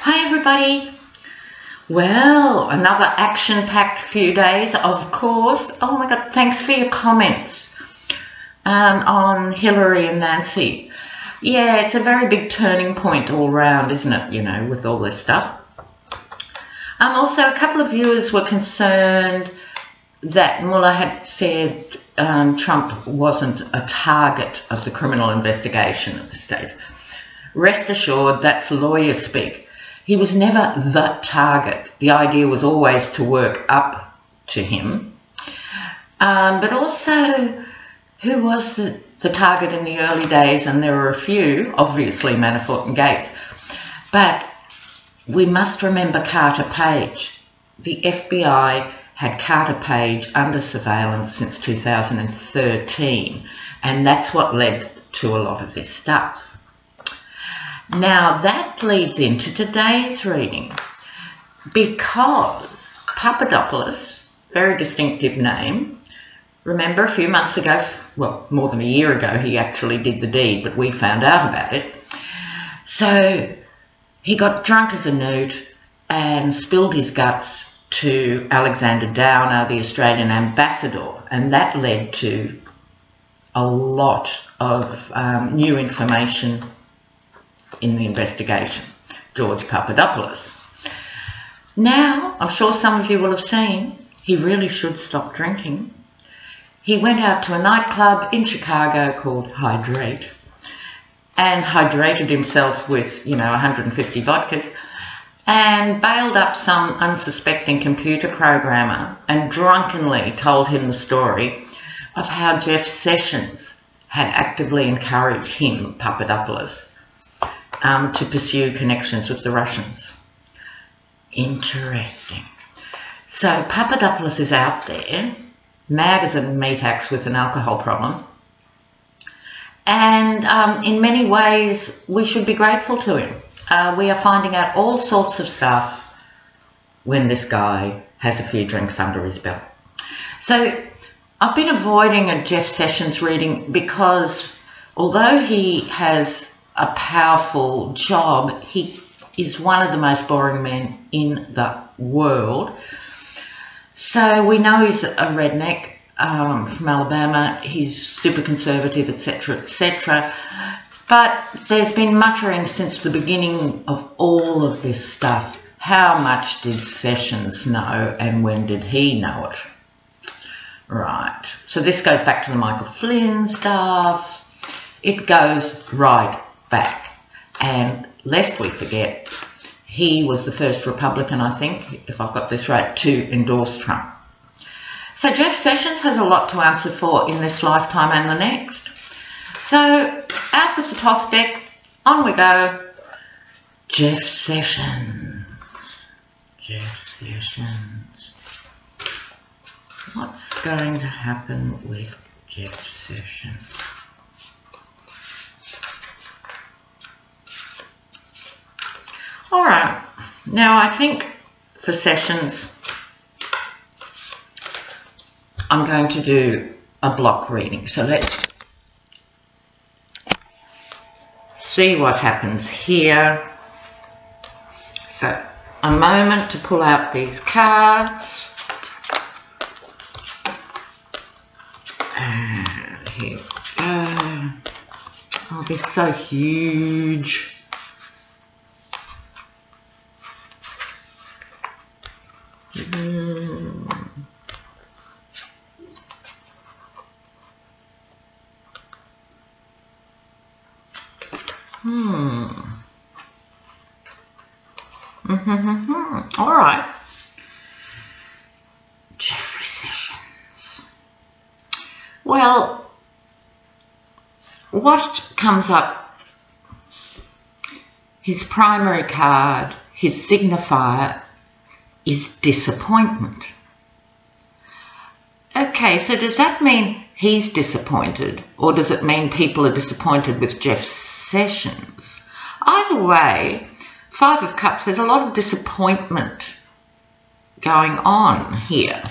Hi everybody. Well, another action-packed few days, of course. Oh my God, thanks for your comments on Hillary and Nancy. Yeah, it's a very big turning point all round, isn't it, you know, with all this stuff. Also, a couple of viewers were concerned that Mueller had said Trump wasn't a target of the criminal investigation at this stage. Rest assured, that's lawyer speak. He was never the target. The idea was always to work up to him. But also, who was the target in the early days? And there were a few, obviously Manafort and Gates. But we must remember Carter Page. The FBI had Carter Page under surveillance since 2013. And that's what led to a lot of this stuff. Now that leads into today's reading, because Papadopoulos, very distinctive name, remember a few months ago, well, more than a year ago, he actually did the deed, but we found out about it. So he got drunk as a newt and spilled his guts to Alexander Downer, the Australian ambassador, and that led to a lot of new information in the investigation, George Papadopoulos. Now, I'm sure some of you will have seen, he really should stop drinking. He went out to a nightclub in Chicago called Hydrate and hydrated himself with, 150 vodkas and bailed up some unsuspecting computer programmer and drunkenly told him the story of how Jeff Sessions had actively encouraged him, Papadopoulos, to pursue connections with the Russians. Interesting. So Papadopoulos is out there, mad as a meat axe with an alcohol problem. And in many ways, we should be grateful to him. We are finding out all sorts of stuff when this guy has a few drinks under his belt. So I've been avoiding a Jeff Sessions reading because although he has a powerful job, he is one of the most boring men in the world. So we know he's a redneck from Alabama, he's super conservative, etc., etc. But there's been muttering since the beginning of all of this stuff. How much did Sessions know and when did he know it? Right, so this goes back to the Michael Flynn stuff. It goes right back, and lest we forget, he was the first Republican, I think, if I've got this right, to endorse Trump. So Jeff Sessions has a lot to answer for in this lifetime and the next. So out with the toss deck, on we go. Jeff Sessions. Jeff Sessions. What's going to happen with Jeff Sessions? All right, now I think for Sessions, I'm going to do a block reading. So let's see what happens here. So a moment to pull out these cards. And here we go. Oh, they're so huge. All right. Jeffrey Sessions. Well, what comes up? His primary card, his signifier, is disappointment. Okay, so does that mean he's disappointed, or does it mean people are disappointed with Jeff Sessions? Either way, Five of Cups, there's a lot of disappointment going on here.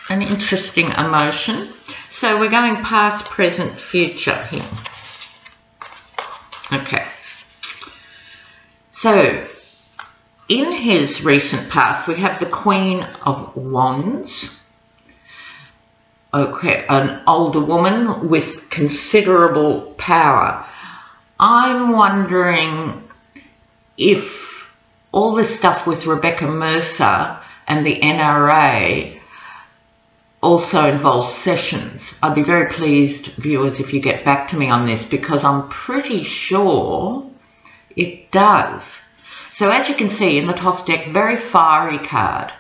An interesting emotion. So we're going past, present, future here. Okay. So in his recent past, we have the Queen of Wands. Okay, an older woman with considerable power. I'm wondering if all this stuff with Rebecca Mercer and the NRA also involves Sessions. I'd be very pleased, viewers, if you get back to me on this, because I'm pretty sure it does. So as you can see in the toss deck, very fiery card.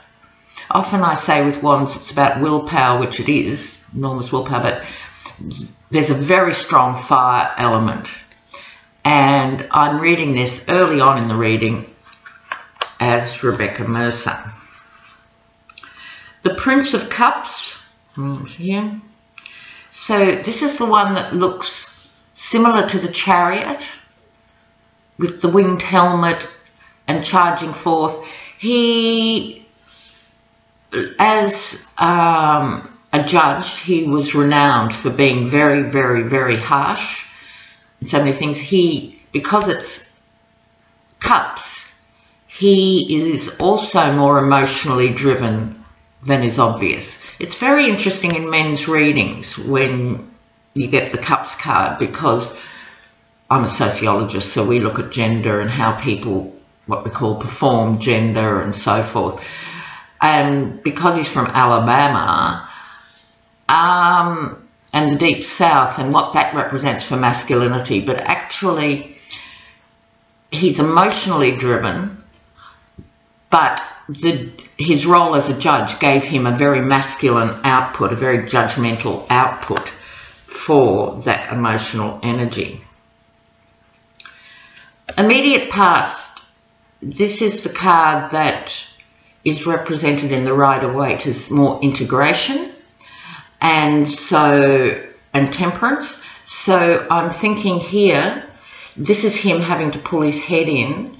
Often I say with Wands it's about willpower, which it is, enormous willpower, but there's a very strong fire element. And I'm reading this early on in the reading as Rebecca Mercer. The Prince of Cups, here. So this is the one that looks similar to the Chariot, with the winged helmet and charging forth. He, as a judge, he was renowned for being very, very, very harsh in so many things. Because it's cups, he is also more emotionally driven than is obvious. It's very interesting in men's readings when you get the cups card, because I'm a sociologist, so we look at gender and how people, what we call perform gender and so forth. And because he's from Alabama and the Deep South and what that represents for masculinity, but actually he's emotionally driven, but his role as a judge gave him a very masculine output, a very judgmental output for that emotional energy. Immediate past, this is the card that is represented in the Rider-Waite as more integration and temperance. So I'm thinking here, this is him having to pull his head in.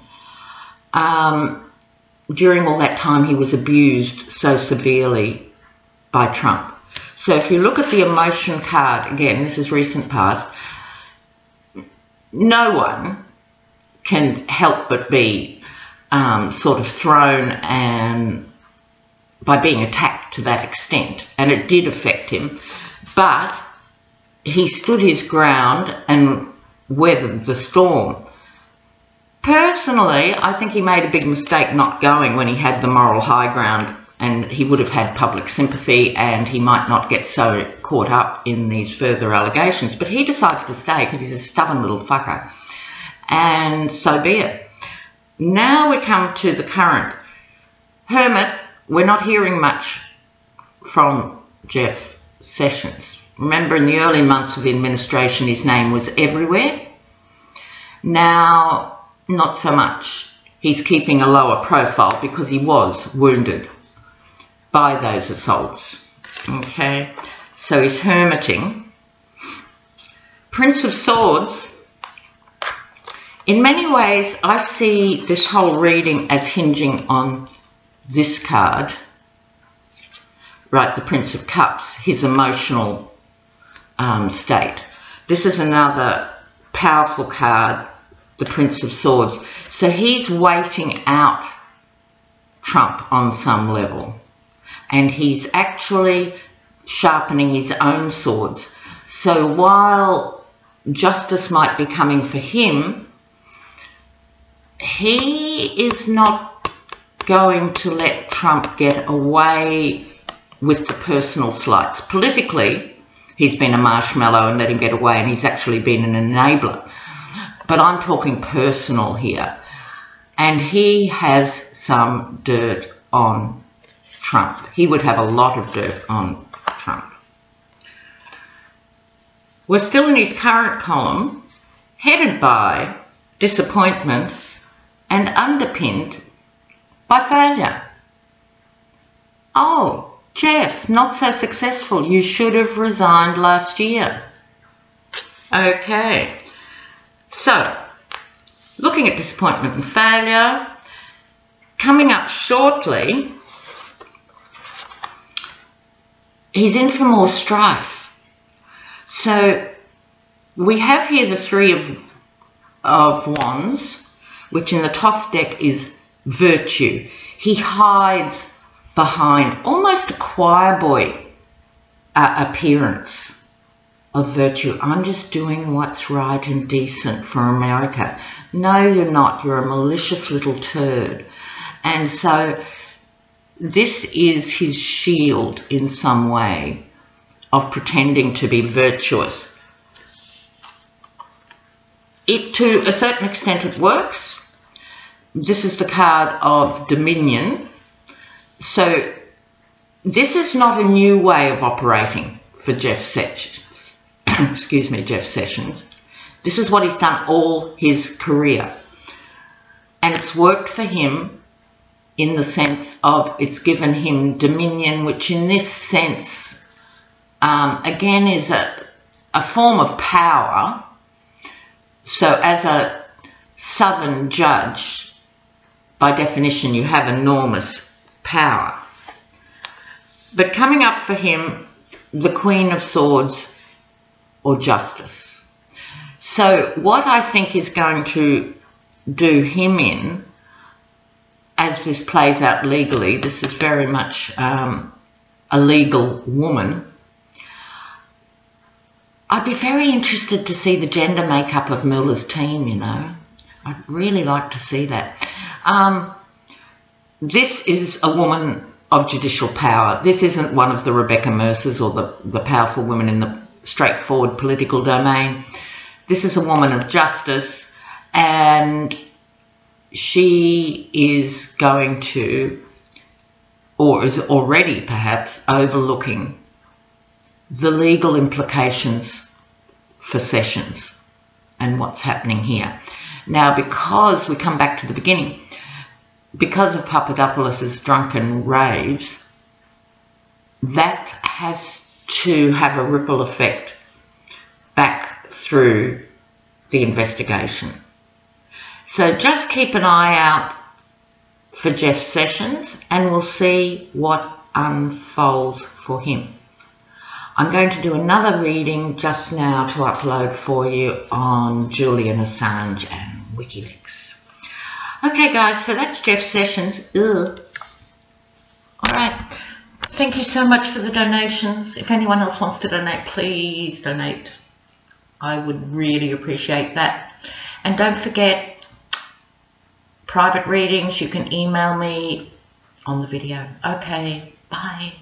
During all that time he was abused so severely by Trump. So if you look at the emotion card, again, this is recent past, no one can help but be sort of thrown by being attacked to that extent, and it did affect him, but he stood his ground and weathered the storm. Personally, I think he made a big mistake not going when he had the moral high ground, and he would have had public sympathy and he might not get so caught up in these further allegations, but he decided to stay because he's a stubborn little fucker, and so be it. Now we come to the current Hermit. We're not hearing much from Jeff Sessions. Remember, in the early months of the administration his name was everywhere. Now not so much. He's keeping a lower profile because he was wounded by those assaults. Okay, so he's hermiting. Prince of Swords. In many ways, I see this whole reading as hinging on this card, right, the Prince of Cups, his emotional state. This is another powerful card, the Prince of Swords. So he's waiting out Trump on some level, and he's actually sharpening his own swords. So while justice might be coming for him, he is not going to let Trump get away with the personal slights. Politically, he's been a marshmallow and let him get away, and he's actually been an enabler. But I'm talking personal here. And he has some dirt on Trump. He would have a lot of dirt on Trump. We're still in his current column, headed by disappointment and underpinned by failure. Oh, Jeff, not so successful. You should have resigned last year. Okay, so looking at disappointment and failure, coming up shortly, he's in for more strife. So we have here the Three of Wands, which in the top deck is virtue. He hides behind almost a choir boy appearance of virtue. I'm just doing what's right and decent for America. No, you're not. You're a malicious little turd. And so this is his shield in some way of pretending to be virtuous. To a certain extent it works. This is the card of Dominion. So this is not a new way of operating for Jeff Sessions. Excuse me, Jeff Sessions. This is what he's done all his career. And it's worked for him in the sense of it's given him dominion, which in this sense, again, is a form of power. So as a Southern judge, by definition, you have enormous power. But coming up for him, the Queen of Swords or Justice. So what I think is going to do him in, as this plays out legally, this is very much a legal woman. I'd be very interested to see the gender makeup of Miller's team, you know. I'd really like to see that. This is a woman of judicial power. This isn't one of the Rebecca Mercers or the powerful women in the straightforward political domain. This is a woman of justice, and she is going to, or is already perhaps, overlooking the legal implications for Sessions and what's happening here. Now, because we come back to the beginning, because of Papadopoulos's drunken raves, that has to have a ripple effect back through the investigation. So just keep an eye out for Jeff Sessions and we'll see what unfolds for him. I'm going to do another reading just now to upload for you on Julian Assange and WikiLeaks. Okay guys, so that's Jeff Sessions. Ugh. Alright, thank you so much for the donations. If anyone else wants to donate, please donate. I would really appreciate that. And don't forget, private readings, you can email me on the video. Okay, bye.